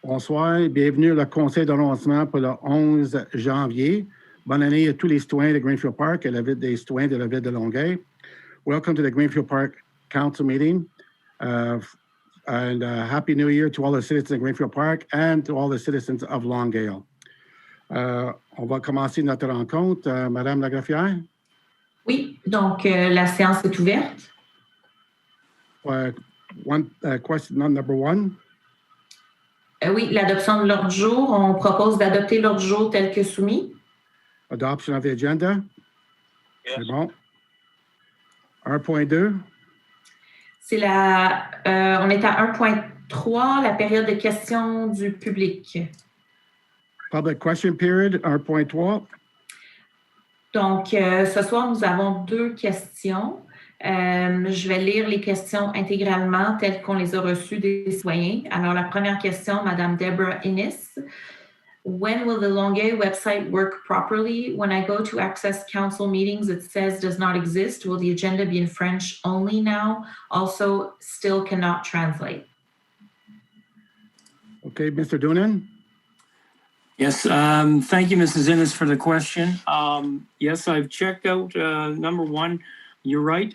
Bonsoir et bienvenue au conseil de lancement pour le 11 janvier. Bonne année à tous les citoyens de Greenfield Park et la ville des citoyens de la ville de Longueuil. Welcome to the Greenfield Park Council meeting. And Happy New Year to all the citizens of Greenfield Park and to all the citizens of Longueuil. On va commencer notre rencontre. Madame la greffière? Oui, donc la séance est ouverte. Question number one. Oui, l'adoption de l'ordre du jour. On propose d'adopter l'ordre du jour tel que soumis. Adoption of the agenda. Yes. C'est bon. 1.2. C'est on est à 1.3, la période de questions du public. Public question period, 1.3. Donc, ce soir, nous avons 2 questions. Je vais lire les questions intégralement telles qu'on les a reçues des citoyens. Alors, la première question, Madame Deborah Innis. When will the Longueuil website work properly? When I go to access council meetings, it says does not exist. Will the agenda be in French only now? Also, still cannot translate. Okay, Mr. Doonan. Yes, thank you, Mrs. Innes, for the question. Yes, I've checked out number one. You're right.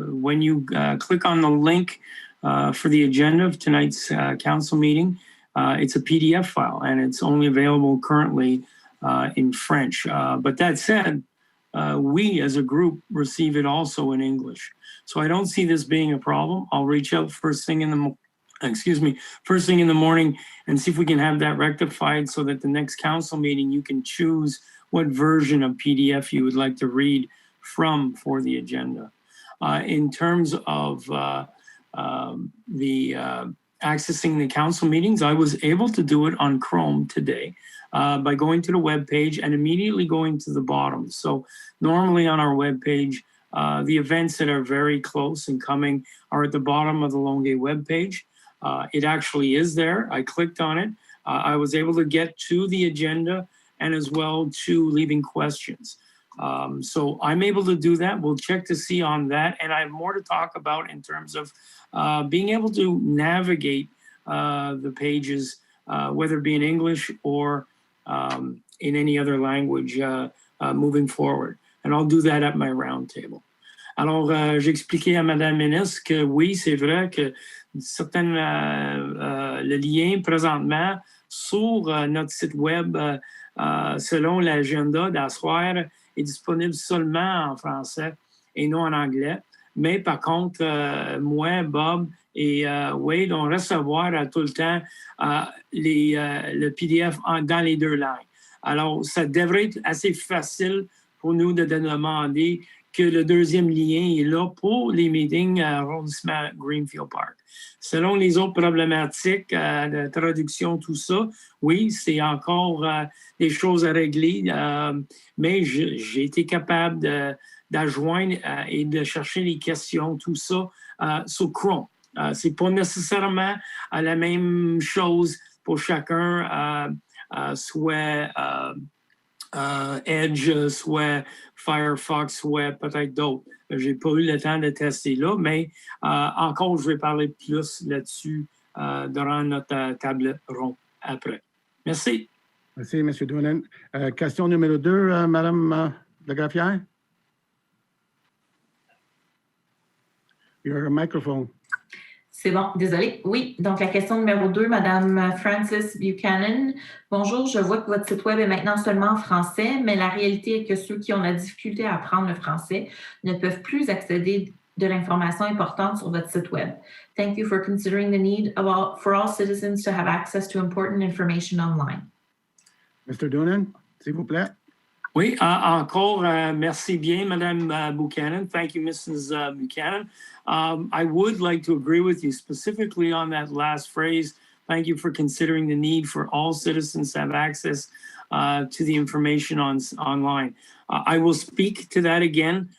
When you click on the link for the agenda of tonight's council meeting, it's a PDF file, and it's only available currently in French. But that said, we as a group receive it also in English. So I don't see this being a problem. I'll reach out first thing in the morning and see if we can have that rectified so that the next council meeting you can choose what version of PDF you would like to read from for the agenda. In terms of accessing the council meetings, I was able to do it on Chrome today by going to the web page and immediately going to the bottom. So normally on our web page, the events that are very close and coming are at the bottom of the Longueuil web page. It actually is there. I clicked on it. I was able to get to the agenda and as well to leaving questions. So I'm able to do that. We'll check to see on that. And I have more to talk about in terms of being able to navigate the pages, whether it be in English or in any other language moving forward. And I'll do that at my roundtable. Alors, j'expliquais à Madame Ménès que oui, c'est vrai que le lien présentement sur notre site web, selon l'agenda d'asseoir, est disponible seulement en français et non en anglais. Mais par contre, moi, Bob et Wade, on recevoir tout le temps le PDF dans les 2 langues. Alors, ça devrait être assez facile pour nous de demander que le deuxième lien est là pour les meetings à arrondissement Greenfield Park. Selon les autres problématiques de traduction, tout ça, oui, c'est encore des choses à régler, mais j'ai été capable d'adjoindre et de chercher les questions, tout ça, sur Chrome. C'est pas nécessairement la même chose pour chacun, soit Edge, soit Firefox, soit peut-être d'autres. J'ai pas eu le temps de tester là, mais encore, je vais parler plus là-dessus durant notre table ronde après. Merci. Merci, M. Doonan. Question numéro 2, Mme la greffière. Your microphone. C'est bon, désolé. Oui, donc la question numéro 2, Madame Frances Buchanan. Bonjour, je vois que votre site web est maintenant seulement en français, mais la réalité est que ceux qui ont la difficulté à apprendre le français ne peuvent plus accéder de l'information importante sur votre site web. Thank you for considering the need for all citizens to have access to important information online. Mr. Doonan, s'il vous plaît. Oui, encore, merci bien, Madame Buchanan. Thank you, Mrs. Buchanan. I would like to agree with you specifically on that last phrase. Thank you for considering the need for all citizens to have access to the information online. I will speak to that again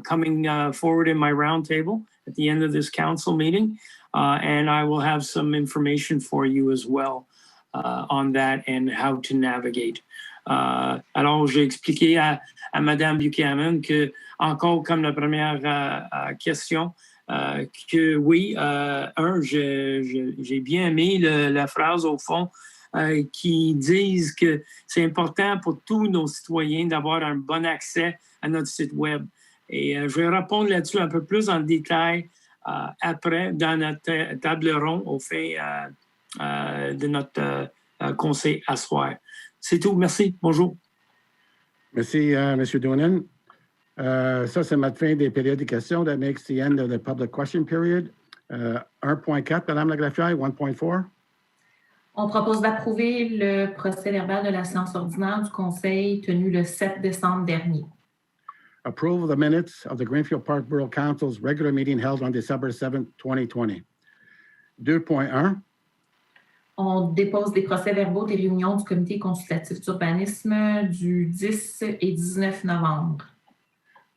coming forward in my roundtable at the end of this council meeting, and I will have some information for you as well on that and how to navigate. Alors, j'ai expliqué à Mme Buchanan que, encore comme la première question, que oui, j'ai bien aimé la phrase au fond qui disent que c'est important pour tous nos citoyens d'avoir un bon accès à notre site web. Et je vais répondre là-dessus un peu plus en détail après dans notre table ronde au fin de notre conseil à soir. C'est tout. Merci. Bonjour. Merci, M. Doonan. Ça, c'est ma fin des périodes de questions. That makes the end of the public question period. 1.4, Madame la greffière, 1.4. On propose d'approuver le procès-verbal de la séance ordinaire du conseil tenue le 7 décembre dernier. Approval of the minutes of the Greenfield Park Borough Council's regular meeting held on December 7, 2020. 2.1. On dépose des procès-verbaux des réunions du comité consultatif d'urbanisme du 10 et 19 novembre.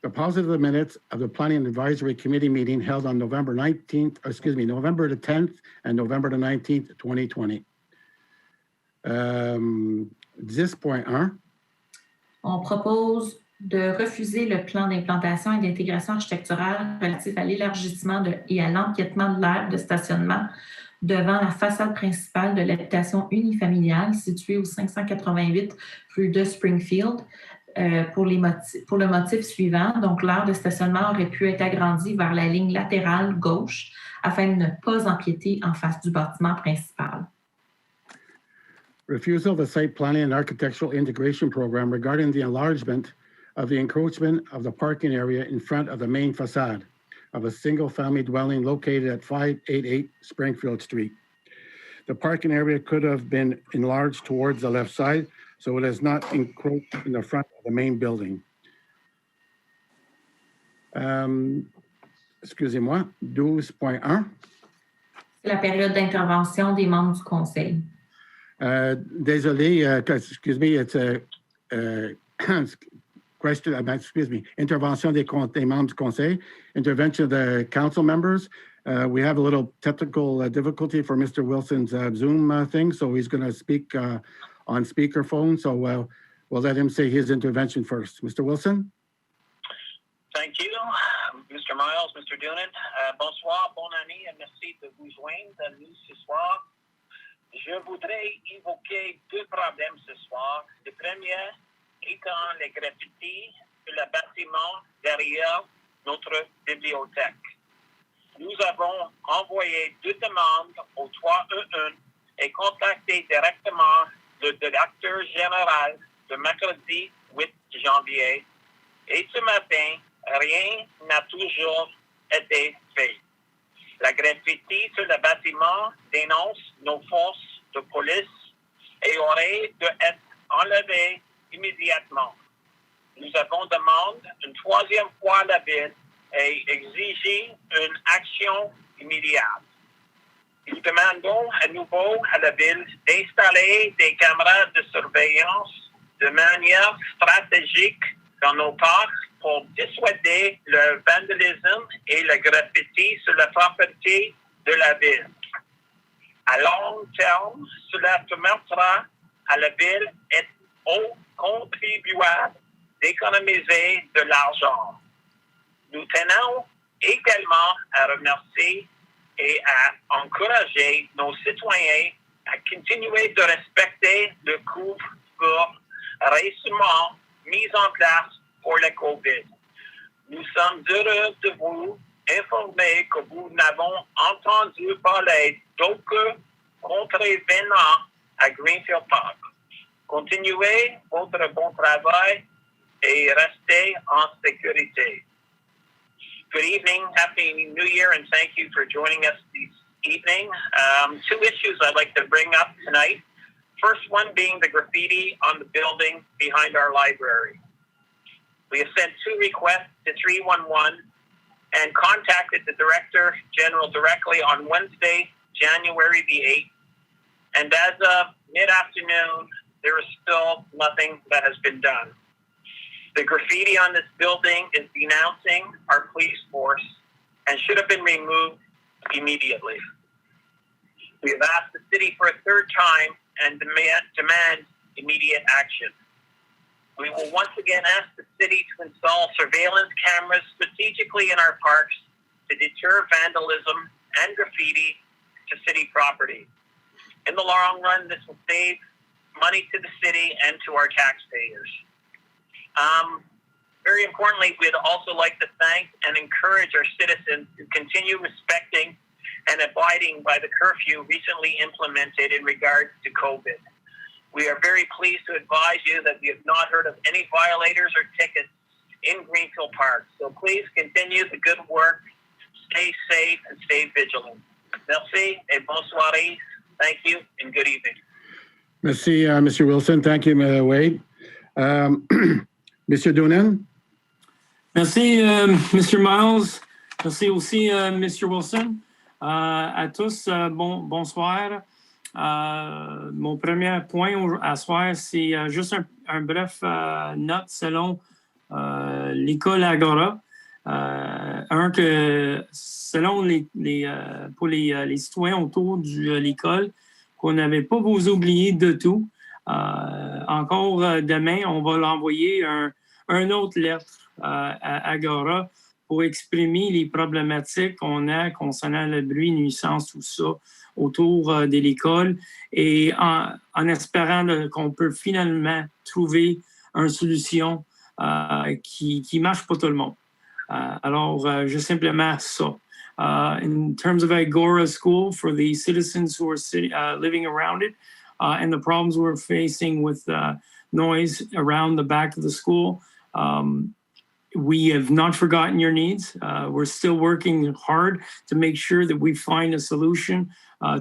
Deposit of the minutes of the Planning and Advisory Committee meeting held on November the 10th and November the 19th, 2020. 10.1. On propose de refuser le plan d'implantation et d'intégration architecturale relatif à l'élargissement et à l'empiètement de l'aire de stationnement devant la façade principale de l'habitation unifamiliale située au 588 rue de Springfield pour le motif suivant. Donc, l'aire de stationnement aurait pu être agrandie vers la ligne latérale gauche afin de ne pas empiéter en face du bâtiment principal. Refusal of the site planning and architectural integration program regarding the enlargement of the encroachment of the parking area in front of the main facade of a single-family dwelling located at 588 Springfield Street. The parking area could have been enlarged towards the left side, so it is not encroached in the front of the main building. Excusez-moi, 12.1. C'est la période d'intervention des membres du conseil. Désolé, excuse me, it's a question, excuse me, intervention des membres du conseil, intervention of the council members. We have a little technical difficulty for Mr. Wilson's Zoom thing, so he's going to speak on speakerphone, so we'll let him say his intervention first. Mr. Wilson? Thank you, Mr. Miles, Mr. Doonan. Bonsoir, bonne année, et merci de vous joindre à nous ce soir. Je voudrais évoquer deux problèmes ce soir. Le premier étant les graffitis sur le bâtiment derrière notre bibliothèque. Nous avons envoyé deux demandes au 311 et contacté directement le directeur général le mercredi 8 janvier. Et ce matin, rien n'a toujours été fait. La graffiti sur le bâtiment dénonce nos forces de police et aurait dû être enlevée immédiatement. Nous avons demandé une troisième fois à la ville et exigé une action immédiate. Nous demandons à nouveau à la ville d'installer des caméras de surveillance de manière stratégique dans nos parcs pour dissuader le vandalisme et le graffiti sur la propriété de la ville. À long terme, cela permettra à la ville et aux contribuables d'économiser de l'argent. Nous tenons également à remercier et à encourager nos citoyens à continuer de respecter le couvre-feu récemment mis en place pour le COVID. Nous sommes heureux de vous informer que vous n'avons entendu parler d'aucun contrevenant à Greenfield Park. Continuez votre bon travail et restez en sécurité. Good evening, Happy New Year, and thank you for joining us this evening. Two issues I'd like to bring up tonight. First one being the graffiti on the building behind our library. We have sent two requests to 311 and contacted the Director General directly on Wednesday, January the 8th. And as of mid-afternoon, there is still nothing that has been done. The graffiti on this building is denouncing our police force and should have been removed immediately. We have asked the city for a third time and demand immediate action. We will once again ask the city to install surveillance cameras strategically in our parks to deter vandalism and graffiti to city property. In the long run, this will save money to the city and to our taxpayers. Very importantly, we'd also like to thank and encourage our citizens to continue respecting and abiding by the curfew recently implemented in regards to COVID. We are very pleased to advise you that we have not heard of any violators or tickets in Greenfield Park. So please continue the good work, stay safe, and stay vigilant. Merci et bonsoir. Thank you and good evening. Merci, Mr. Wilson. Thank you, Wade. Mr. Doonan? Merci, Mr. Miles. Merci aussi, Mr. Wilson. À tous, bonsoir. Mon premier point à soir, c'est juste un bref note selon l'école Agora. Que selon pour les citoyens autour de l'école, qu'on n'avait pas vous oublier de tout. Encore demain, on va l'envoyer un autre lettre à Agora pour exprimer les problématiques qu'on a concernant le bruit, nuisance, tout ça autour de l'école et en espérant qu'on peut finalement trouver une solution qui marche pour tout le monde. Alors, juste simplement ça. In terms of Agora School, for the citizens who are living around it and the problems we're facing with noise around the back of the school, we have not forgotten your needs. We're still working hard to make sure that we find a solution.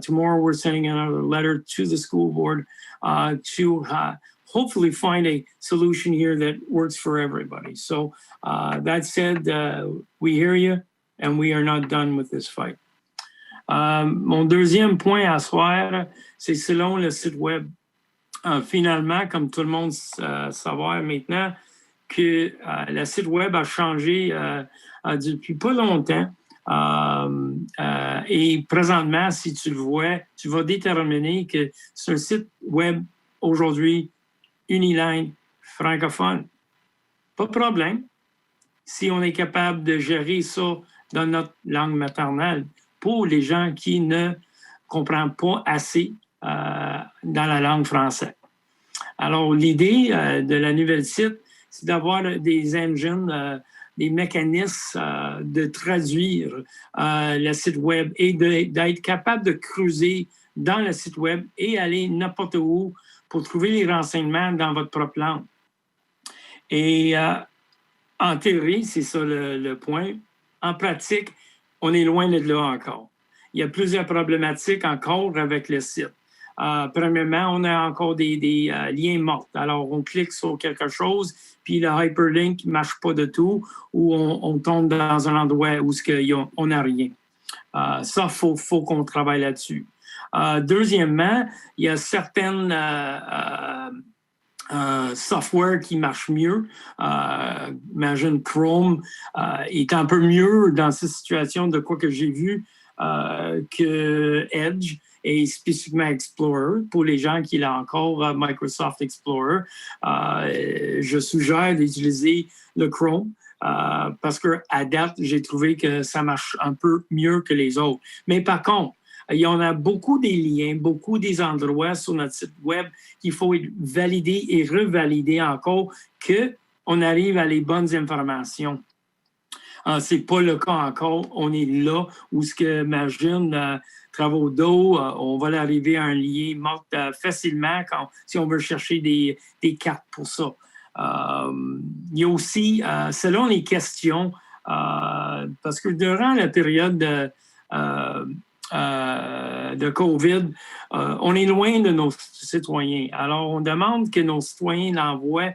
Tomorrow, we're sending another letter to the school board to hopefully find a solution here that works for everybody. So that said, we hear you and we are not done with this fight. Mon deuxième point à soir, c'est selon le site web. Finalement, comme tout le monde savoir maintenant, que le site web a changé depuis pas longtemps. Et présentement, si tu le vois, tu vas déterminer que c'est un site web aujourd'hui unilingue francophone. Pas de problème. Si on est capable de gérer ça dans notre langue maternelle pour les gens qui ne comprennent pas assez dans la langue française. Alors, l'idée de la nouvelle site, c'est d'avoir des engines, des mécanismes de traduire le site web et d'être capable de creuser dans le site web et aller n'importe où pour trouver les renseignements dans votre propre langue. Et en théorie, c'est ça le point. En pratique, on est loin de là encore. Il y a plusieurs problématiques encore avec le site. Premièrement, on a encore des liens morts. Alors, on clique sur quelque chose, puis le hyperlink ne marche pas de tout, ou on tombe dans un endroit où on n'a rien. Ça, faut qu'on travaille là-dessus. Deuxièmement, il y a certaines software qui marchent mieux. Imagine Chrome est un peu mieux dans cette situation de quoi que j'ai vu que Edge et spécifiquement Explorer. Pour les gens qui l'ont encore Microsoft Explorer, je suggère d'utiliser le Chrome parce qu'à date, j'ai trouvé que ça marche un peu mieux que les autres. Mais par contre, il y en a beaucoup des liens, beaucoup des endroits sur notre site web qu'il faut valider et revalider encore qu'on arrive à les bonnes informations. Ce n'est pas le cas encore. On est là où ce que, imagine, travaux d'eau, on va arriver à un lien mort facilement si on veut chercher des cartes pour ça. Il y a aussi, selon les questions, parce que durant la période de COVID, on est loin de nos citoyens. Alors, on demande que nos citoyens envoient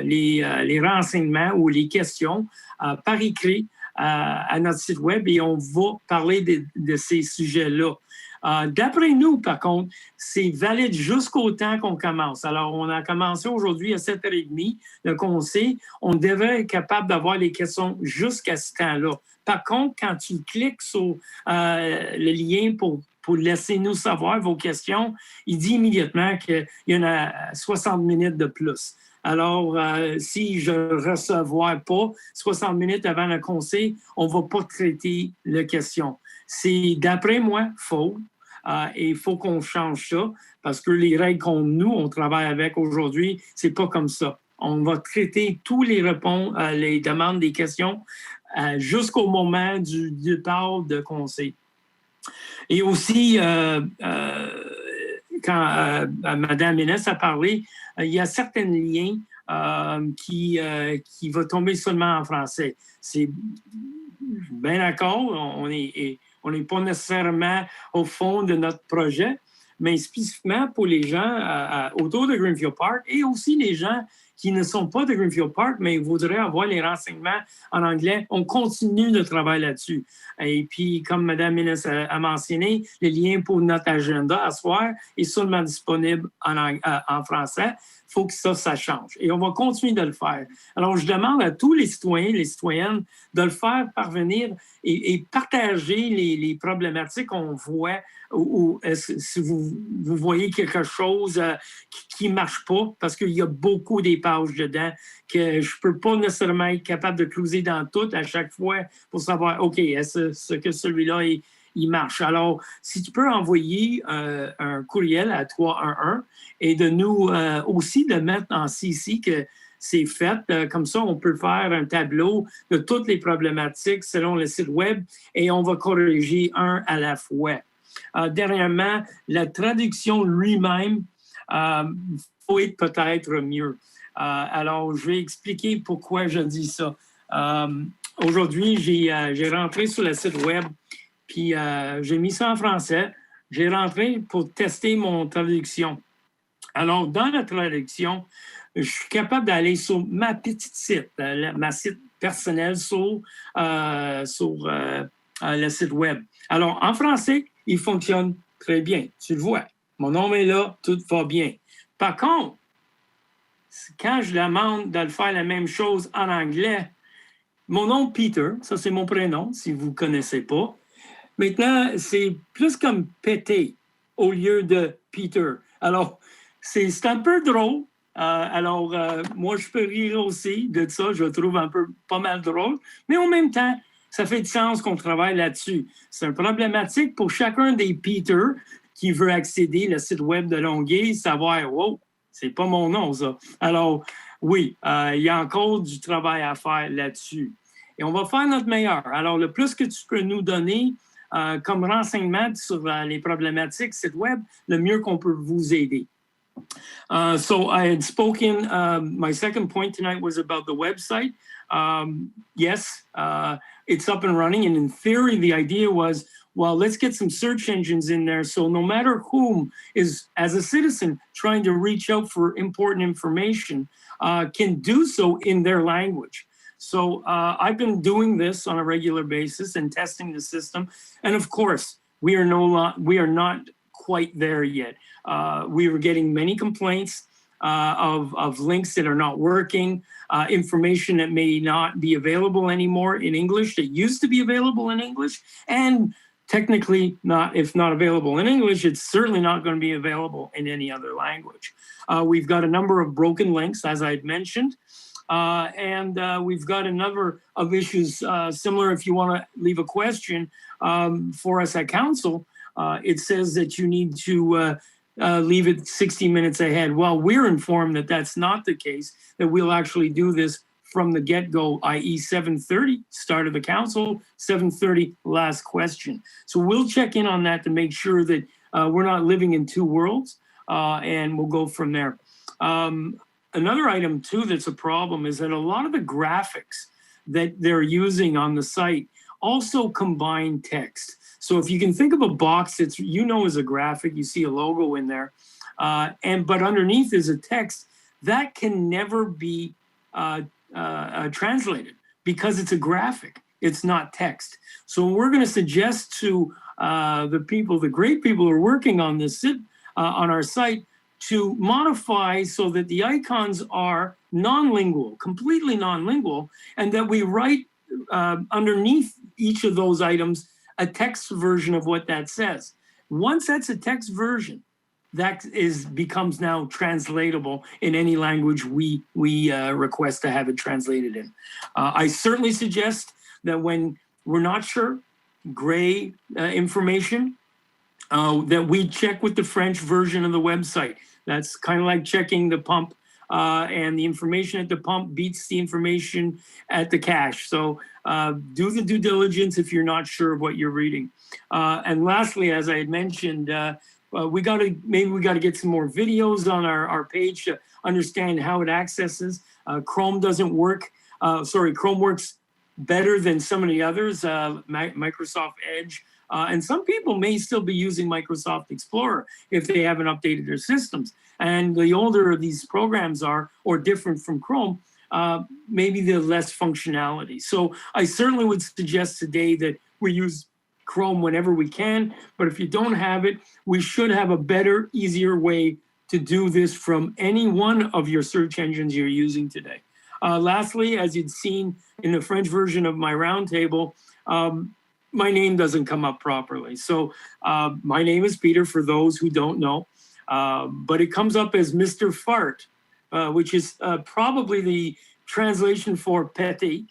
les renseignements ou les questions par écrit à notre site web et on va parler de ces sujets-là. D'après nous, par contre, c'est valide jusqu'au temps qu'on commence. Alors, on a commencé aujourd'hui à 7h30. Le conseil, on devrait être capable d'avoir les questions jusqu'à ce temps-là. Par contre, quand tu cliques sur le lien pour laisser nous savoir vos questions, il dit immédiatement qu'il y en a 60 minutes de plus. Alors, si je ne recevoir pas 60 minutes avant le conseil, on ne va pas traiter la question. C'est, d'après moi, faux. Et il faut qu'on change ça parce que les règles on travaille avec aujourd'hui, c'est pas comme ça. On va traiter tous les les demandes des questions jusqu'au moment du départ de conseil. Et aussi, quand Mme Inès a parlé, il y a certains liens qui vont tomber seulement en français. C'est bien d'accord, on n'est pas nécessairement au fond de notre projet, mais spécifiquement pour les gens autour de Greenfield Park et aussi les gens qui ne sont pas de Greenfield Park, mais voudraient avoir les renseignements en anglais. On continue de travailler là-dessus. Et puis, comme Mme Inès a mentionné, le lien pour notre agenda à soir est seulement disponible en français. Il faut que ça change. Et on va continuer de le faire. Alors, je demande à tous les citoyens, les citoyennes, de le faire parvenir et partager les problématiques qu'on voit ou si vous voyez quelque chose qui ne marche pas, parce qu'il y a beaucoup des pages dedans que je ne peux pas nécessairement être capable de closer dans tout à chaque fois pour savoir, OK, est-ce que celui-là, il marche. Alors, si tu peux envoyer un courriel à 311 et de nous aussi de mettre en CC que c'est fait. Comme ça, on peut faire un tableau de toutes les problématiques selon le site web et on va corriger un à la fois. Dernièrement, la traduction lui-même faut être peut-être mieux. Alors, je vais expliquer pourquoi je dis ça. Aujourd'hui, j'ai rentré sur le site web, puis j'ai mis ça en français. J'ai rentré pour tester mon traduction. Alors, dans la traduction, je suis capable d'aller sur ma petite site, ma site personnel sur le site web. Alors, en français, il fonctionne très bien. Tu le vois. Mon nom est là, tout va bien. Par contre, quand je demande de le faire la même chose en anglais, mon nom, Peter, ça c'est mon prénom, si vous ne connaissez pas. Maintenant, c'est plus comme pété au lieu de Peter. Alors, c'est un peu drôle. Moi, je peux rire aussi de ça. Je le trouve pas mal drôle. Mais en même temps, ça fait du sens qu'on travaille là-dessus. C'est une problématique pour chacun des Peter qui veut accéder au site web de Longueuil, savoir, wow, c'est pas mon nom, ça. Alors, oui, il y a encore du travail à faire là-dessus. Et on va faire notre meilleur. Alors, le plus que tu peux nous donner comme renseignement sur les problématiques site web, le mieux qu'on peut vous aider. So I had spoken, my second point tonight was about the website. Yes, it's up and running. And in theory, the idea was, well, let's get some search engines in there. So no matter whom is, as a citizen, trying to reach out for important information, can do so in their language. So I've been doing this on a regular basis and testing the system. And of course, we are not quite there yet. We were getting many complaints of links that are not working, information that may not be available anymore in English that used to be available in English, and technically if not available in English, it's certainly not going to be available in any other language. We've got a number of broken links, as I had mentioned, and we've got a number of issues similar. If you want to leave a question for us at council, it says that you need to leave it 60 minutes ahead. Well, we're informed that that's not the case, that we'll actually do this from the get-go, i.e. 7:30, start of the council, 7:30, last question. So we'll check in on that to make sure that we're not living in two worlds, and we'll go from there. Another item, too, that's a problem is that a lot of the graphics that they're using on the site also combine text. So if you can think of a box that's, is a graphic, you see a logo in there, but underneath is a text, that can never be translated because it's a graphic. It's not text. So we're going to suggest to the great people who are working on this on our site, to modify so that the icons are non-lingual, completely non-lingual, and that we write underneath each of those items a text version of what that says. Once that's a text version, that becomes now translatable in any language we request to have it translated in. I certainly suggest that when we're not sure, gray information, that we check with the French version of the website. That's kind of like checking the pump, and the information at the pump beats the information at the cache. So do the due diligence if you're not sure of what you're reading. And lastly, as I had mentioned, maybe we got to get some more videos on our page to understand how it accesses. Chrome doesn't work. Chrome works better than some of the others, Microsoft Edge. And some people may still be using Microsoft Explorer if they haven't updated their systems. And the older these programs are, or different from Chrome, maybe the less functionality. So I certainly would suggest today that we use Chrome whenever we can, but if you don't have it, we should have a better, easier way to do this from any one of your search engines you're using today. Lastly, as you'd seen in the French version of my roundtable, my name doesn't come up properly. So my name is Peter, for those who don't know, but it comes up as Mr. Fart, which is probably the translation for pété,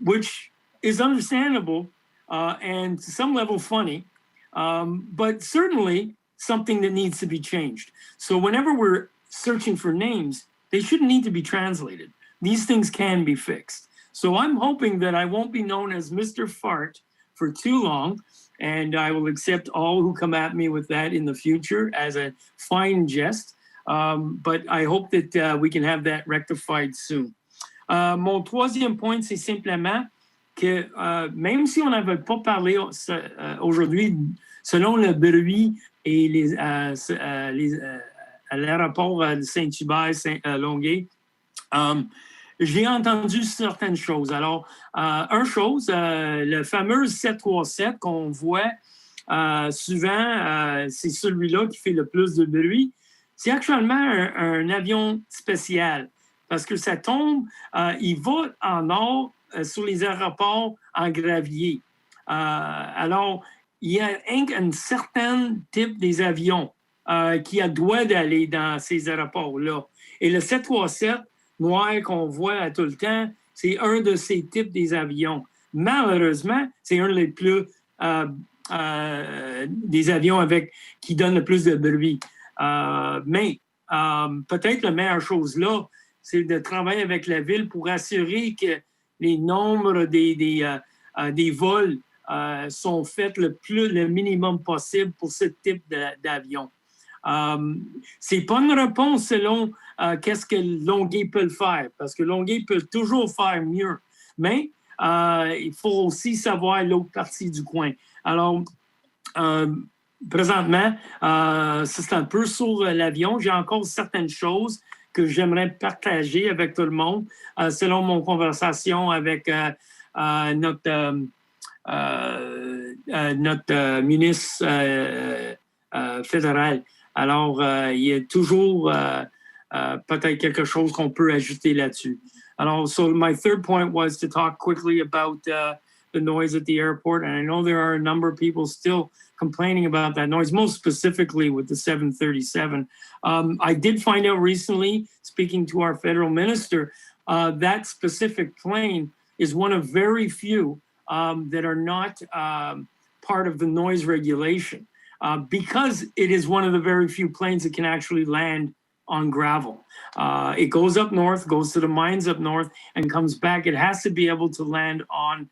which is understandable and to some level funny, but certainly something that needs to be changed. So whenever we're searching for names, they shouldn't need to be translated. These things can be fixed. So I'm hoping that I won't be known as Mr. Fart for too long, and I will accept all who come at me with that in the future as a fine jest. But I hope that we can have that rectified soon. Mon troisième point, c'est simplement que même si on n'avait pas parlé aujourd'hui, selon le bruit et l'aéroport de Saint-Hubert, Longueuil, j'ai entendu certaines choses. Alors, le fameux 737 qu'on voit souvent, c'est celui-là qui fait le plus de bruit. C'est actuellement un avion spécial parce que ça tombe, il va en nord sur les aéroports en gravier. Alors, il y a un certain type des avions qui a droit d'aller dans ces aéroports-là. Et le 737 noir qu'on voit tout le temps, c'est un de ces types des avions. Malheureusement, c'est un des plus des avions qui donnent le plus de bruit. Mais peut-être la meilleure chose là, c'est de travailler avec la ville pour assurer que les nombres des vols sont faits le minimum possible pour ce type d'avion. C'est pas une réponse selon qu'est-ce que Longueuil peut le faire, parce que Longueuil peut toujours faire mieux. Mais il faut aussi savoir l'autre partie du coin. Alors, présentement, c'est un peu sur l'avion. J'ai encore certaines choses que j'aimerais partager avec tout le monde selon mon conversation avec notre ministre fédéral. Alors, il y a toujours peut-être quelque chose qu'on peut ajouter là-dessus. Alors, so my third point was to talk quickly about the noise at the airport. And I know there are a number of people still complaining about that noise, most specifically with the 737. I did find out recently, speaking to our federal minister, that specific plane is one of very few that are not part of the noise regulation because it is one of the very few planes that can actually land on gravel. It goes up north, goes to the mines up north, and comes back. It has to be able to land on,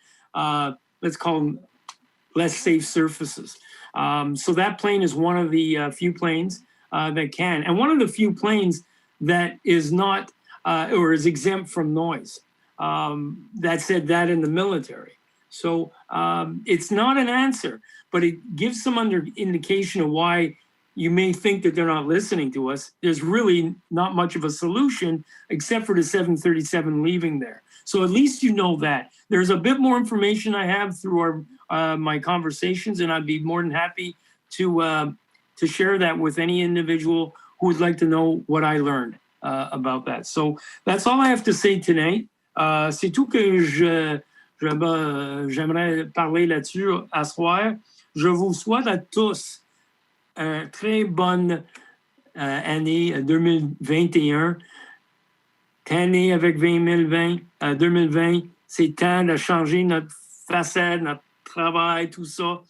let's call them less safe surfaces. So that plane is one of the few planes that can, and one of the few planes that is not or is exempt from noise. That said that in the military. So it's not an answer, but it gives some indication of why you may think that they're not listening to us. There's really not much of a solution except for the 737 leaving there. So at least you know that. There's a bit more information I have through my conversations, and I'd be more than happy to share that with any individual who would like to know what I learned about that. So that's all I have to say tonight. C'est tout que j'aimerais parler là-dessus à soir. Je vous souhaite à tous une très bonne année 2021. Année avec 2020, c'est temps de changer notre façade, notre travail, tout ça.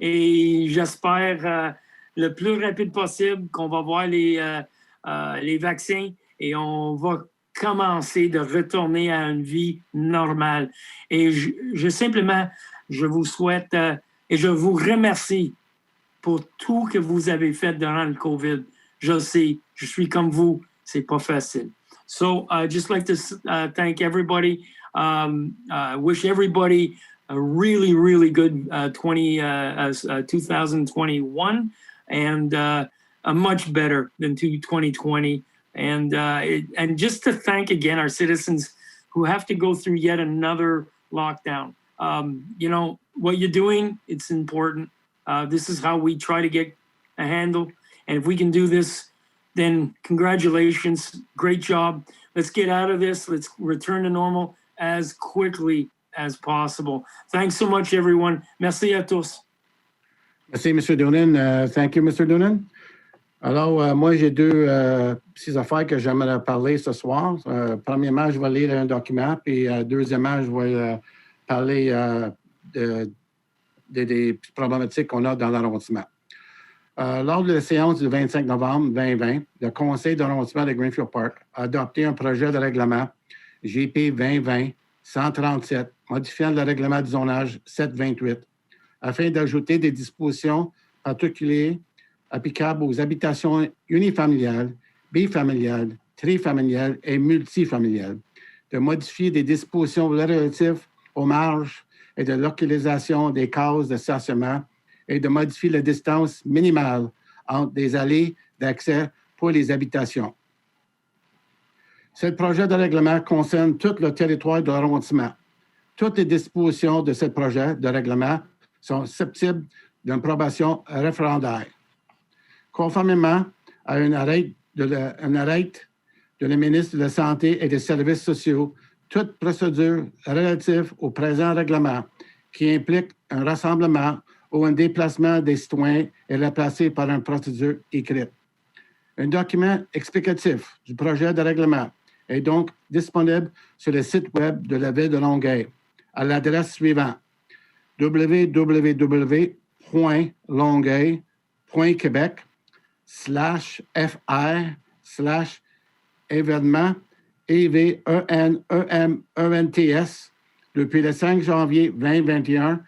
Et j'espère le plus rapide possible qu'on va voir les vaccins et on va commencer de retourner à une vie normale. Et je vous souhaite et je vous remercie pour tout que vous avez fait durant le COVID. Je sais, je suis comme vous, c'est pas facile. So I'd just like to thank everybody, wish everybody a really, really good 2021 and a much better than 2020. And just to thank again our citizens who have to go through yet another lockdown. You know, what you're doing, it's important. This is how we try to get a handle. And if we can do this, then congratulations, great job. Let's get out of this. Let's return to normal as quickly as possible. Thanks so much, everyone. Merci à tous. Merci, M. Doonan. Thank you, Mr. Doonan. Alors, moi, j'ai deux petites affaires que j'aimerais parler ce soir. Premièrement, je vais lire un document, puis deuxièmement, je vais parler des problématiques qu'on a dans l'arrondissement. Lors de la séance du 25 novembre 2020, le conseil d'arrondissement de Greenfield Park a adopté un projet de règlement GP 2020-137 modifiant le règlement du zonage 728 afin d'ajouter des dispositions particulières applicables aux habitations unifamiliales, bifamiliales, trifamiliales et multifamiliales, de modifier des dispositions relatives aux marges et de localisation des cases de stationnement et de modifier la distance minimale entre des allées d'accès pour les habitations. Ce projet de règlement concerne tout le territoire de l'arrondissement. Toutes les dispositions de ce projet de règlement sont susceptibles d'une approbation référendaire. Conformément à un arrêt de la ministre de la Santé et des Services sociaux, toute procédure relative au présent règlement qui implique un rassemblement ou un déplacement des citoyens est remplacé par une procédure écrite. Un document explicatif du projet de règlement est donc disponible sur le site web de la Ville de Longueuil à l'adresse suivante www.longueuil.québec/fr/événements EVENEMENTS depuis le 5 janvier 2021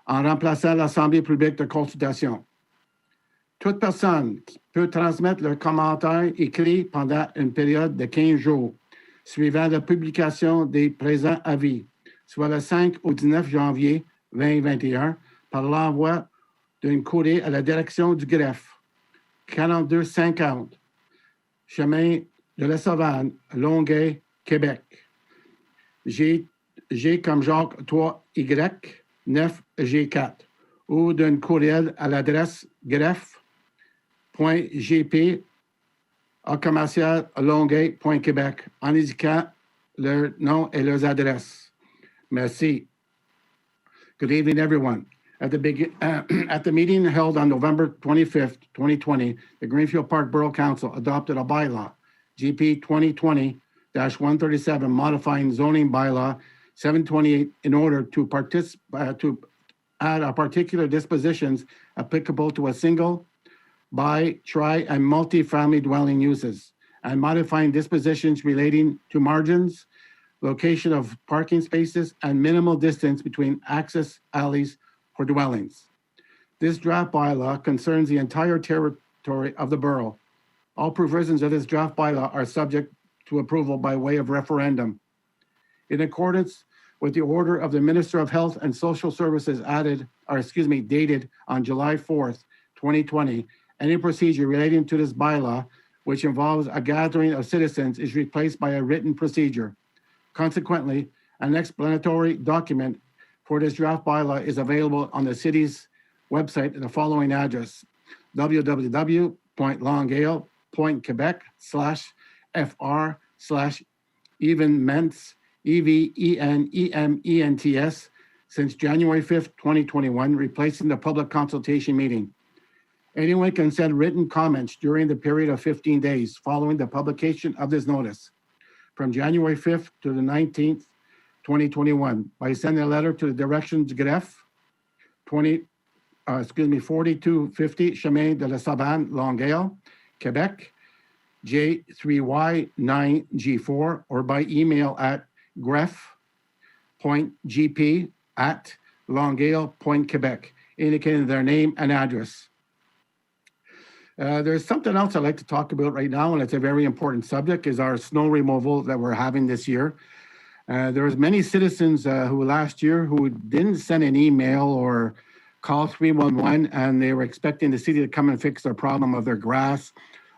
en remplaçant l'Assemblée publique de consultation. Toute personne qui peut transmettre leur commentaire écrit pendant une période de 15 jours, suivant la publication des présents avis, soit le 5 au 19 janvier 2021, par l'envoi d'un courrier à la direction du greffe, 4250, chemin de la Savane, Longueuil, Québec. G comme Jacques 3Y, 9G4, ou d'un courriel à l'adresse greffe.gp@longueuil.québec en indiquant leur nom et leurs adresses. Merci. Good evening, everyone. At the meeting held on November 25th, 2020, the Greenfield Park Borough Council adopted a bylaw, GP 2020-137, modifying zoning bylaw 728 in order to add particular dispositions applicable to a single, bi, tri, and multi-family dwelling uses, and modifying dispositions relating to margins, location of parking spaces, and minimal distance between access alleys for dwellings. This draft bylaw concerns the entire territory of the borough. All provisions of this draft bylaw are subject to approval by way of referendum. In accordance with the order of the Minister of Health and Social Services dated on July 4th, 2020, any procedure relating to this bylaw, which involves a gathering of citizens, is replaced by a written procedure. Consequently, an explanatory document for this draft bylaw is available on the city's website at the following address: www.longueuil.quebec/fr/evenements, EVENEMENTS, since January 5th, 2021, replacing the public consultation meeting. Anyone can send written comments during the period of 15 days following the publication of this notice from January 5th to the 19th, 2021 by sending a letter to the directions Greffe, 4250 Chemin de la Savane, Longueuil, Quebec, J3Y9G4, or by email at greffe.gp@longueuil.quebec, indicating their name and address. There's something else I'd like to talk about right now, and it's a very important subject, is our snow removal that we're having this year. There was many citizens who last year who didn't send an email or call 311, and they were expecting the city to come and fix their problem of their grass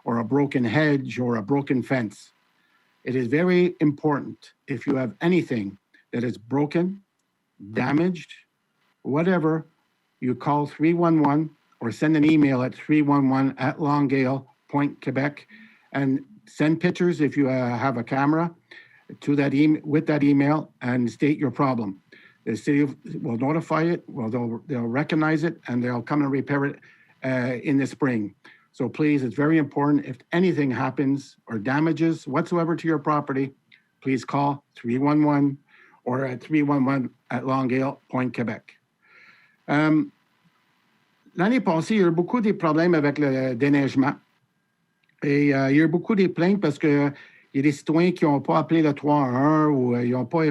or a broken hedge or a broken fence. It is very important, if you have anything that is broken, damaged, whatever, you call 311 or send an email at 311@longueuil.quebec and send pictures if you have a camera to that with that email and state your problem. The city will notify it, they'll recognize it, and they'll come and repair it in the spring. So please, it's very important, if anything happens or damages whatsoever to your property, please call 311 or at 311@longueuil.quebec. L'année passée, il y a eu beaucoup de problèmes avec le déneigement. Et il y a eu beaucoup de plaintes parce que il y a des citoyens qui n'ont pas appelé le 311 ou ils n'ont pas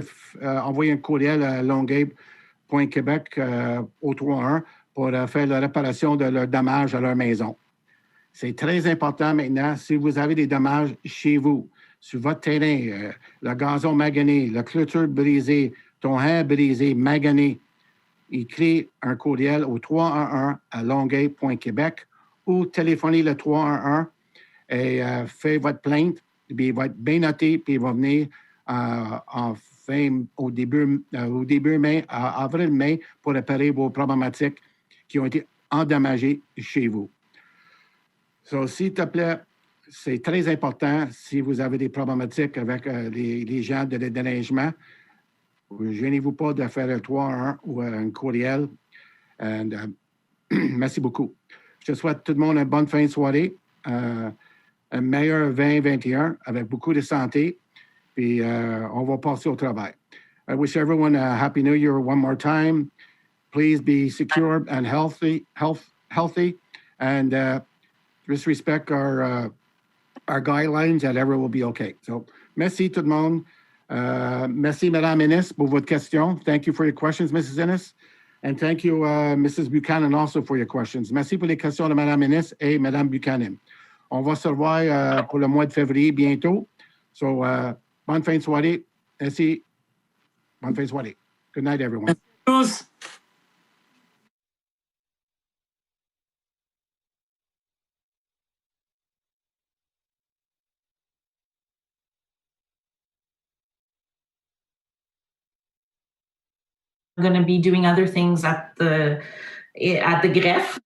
envoyé un courriel à longueuil.quebec au 311 pour faire la réparation de leurs dommages à leur maison. C'est très important maintenant, si vous avez des dommages chez vous, sur votre terrain, le gazon magané, la clôture brisée, ton haie brisé, magané, écris un courriel au 311@longueuil.quebec ou téléphonez le 311 et faites votre plainte. Puis il va être bien noté, puis il va venir au début mai, avril-mai, pour réparer vos problématiques qui ont été endommagées chez vous. So, s'il te plaît, c'est très important, si vous avez des problématiques avec les gens de déneigement, gênez-vous pas de faire un 311 ou un courriel. And, merci beaucoup. Je te souhaite tout le monde une bonne fin de soirée. Un meilleur 2021 avec beaucoup de santé, puis on va passer au travail. I wish everyone a Happy New Year one more time. Please be secure and healthy, and just respect our guidelines, and everyone will be okay. So, merci tout le monde. Merci, Madame Ennis, pour votre question. Thank you for your questions, Mrs. Ennis. And thank you, Mrs. Buchanan, also for your questions. Merci pour les questions de Madame Ennis et Madame Buchanan. On va se revoir pour le mois de février bientôt. So, bonne fin de soirée. Merci. Bonne fin de soirée. Good night, everyone. Tous. Going to be doing other things at the Greffe.